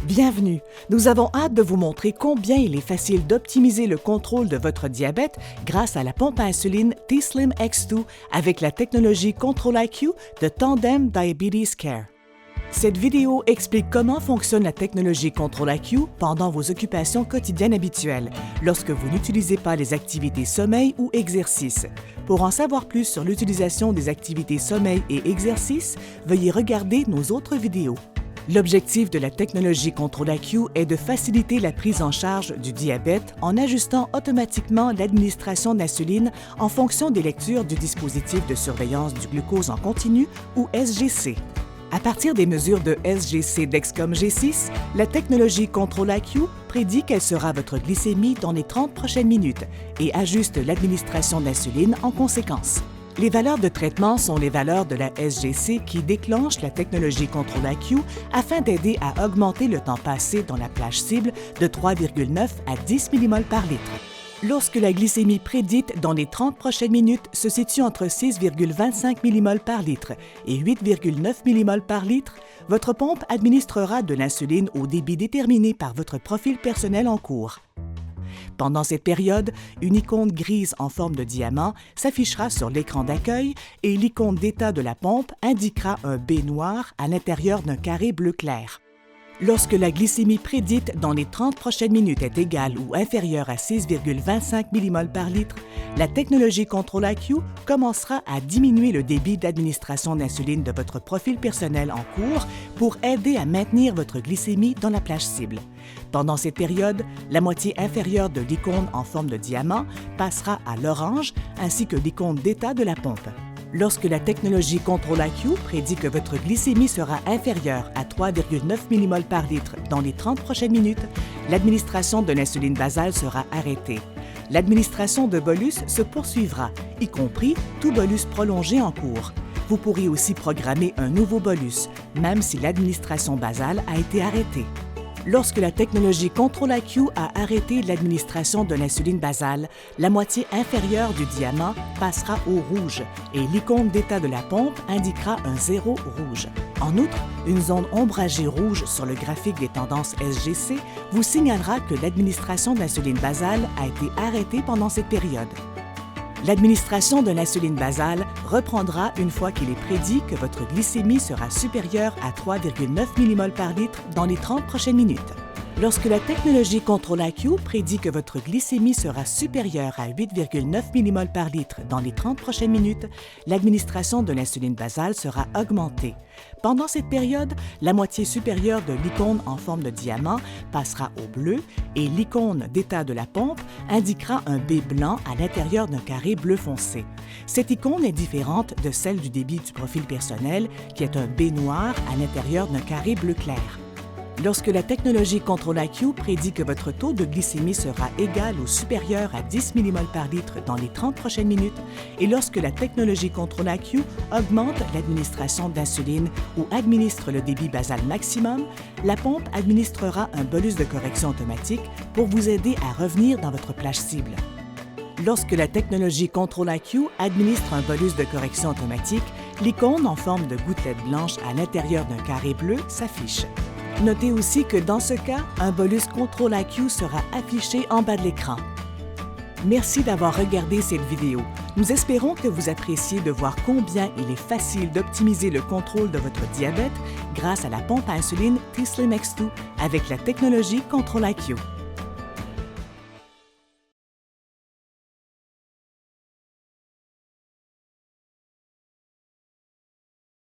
Bienvenue! Nous avons hâte de vous montrer combien il est facile d'optimiser le contrôle de votre diabète grâce à la pompe à insuline t:slim X2 avec la technologie Control-IQ de Tandem Diabetes Care. Cette vidéo explique comment fonctionne la technologie Control-IQ pendant vos occupations quotidiennes habituelles, lorsque vous n'utilisez pas les activités sommeil ou exercice. Pour en savoir plus sur l'utilisation des activités sommeil et exercice, veuillez regarder nos autres vidéos. L'objectif de la technologie Control-IQ est de faciliter la prise en charge du diabète en ajustant automatiquement l'administration d'insuline en fonction des lectures du dispositif de surveillance du glucose en continu ou SGC. À partir des mesures de SGC Dexcom G6, la technologie Control-IQ prédit quelle sera votre glycémie dans les 30 prochaines minutes et ajuste l'administration d'insuline en conséquence. Les valeurs de traitement sont les valeurs de la SGC qui déclenchent la technologie Control-IQ afin d'aider à augmenter le temps passé dans la plage cible de 3,9 à 10 mmol par litre. Lorsque la glycémie prédite dans les 30 prochaines minutes se situe entre 6,25 mmol par litre et 8,9 mmol par litre, votre pompe administrera de l'insuline au débit déterminé par votre profil personnel en cours. Pendant cette période, une icône grise en forme de diamant s'affichera sur l'écran d'accueil et l'icône d'état de la pompe indiquera un B noir à l'intérieur d'un carré bleu clair. Lorsque la glycémie prédite dans les 30 prochaines minutes est égale ou inférieure à 6,25 mmol par litre, la technologie Control-IQ commencera à diminuer le débit d'administration d'insuline de votre profil personnel en cours pour aider à maintenir votre glycémie dans la plage cible. Pendant cette période, la moitié inférieure de l'icône en forme de diamant passera à l'orange ainsi que l'icône d'état de la pompe. Lorsque la technologie Control-IQ prédit que votre glycémie sera inférieure à 3,9 mmol par litre dans les 30 prochaines minutes, l'administration de l'insuline basale sera arrêtée. L'administration de bolus se poursuivra, y compris tout bolus prolongé en cours. Vous pourrez aussi programmer un nouveau bolus, même si l'administration basale a été arrêtée. Lorsque la technologie Control-IQ a arrêté l'administration de l'insuline basale, la moitié inférieure du diamant passera au rouge et l'icône d'état de la pompe indiquera un 0 rouge. En outre, une zone ombragée rouge sur le graphique des tendances SGC vous signalera que l'administration d'insuline basale a été arrêtée pendant cette période. L'administration de l'insuline basale reprendra une fois qu'il est prédit que votre glycémie sera supérieure à 3,9 mmol par litre dans les 30 prochaines minutes. Lorsque la technologie Control-IQ prédit que votre glycémie sera supérieure à 8,9 mmol par litre dans les 30 prochaines minutes, l'administration de l'insuline basale sera augmentée. Pendant cette période, la moitié supérieure de l'icône en forme de diamant passera au bleu et l'icône d'état de la pompe indiquera un B blanc à l'intérieur d'un carré bleu foncé. Cette icône est différente de celle du débit du profil personnel qui est un B noir à l'intérieur d'un carré bleu clair. Lorsque la technologie Control-IQ prédit que votre taux de glycémie sera égal ou supérieur à 10 mmol par litre dans les 30 prochaines minutes et lorsque la technologie Control-IQ augmente l'administration d'insuline ou administre le débit basal maximum, la pompe administrera un bolus de correction automatique pour vous aider à revenir dans votre plage cible. Lorsque la technologie Control-IQ administre un bolus de correction automatique, l'icône en forme de gouttelette blanche à l'intérieur d'un carré bleu s'affiche. Notez aussi que dans ce cas, un bolus Control-IQ sera affiché en bas de l'écran. Merci d'avoir regardé cette vidéo. Nous espérons que vous appréciez de voir combien il est facile d'optimiser le contrôle de votre diabète grâce à la pompe à insuline t:slim X2 avec la technologie Control-IQ.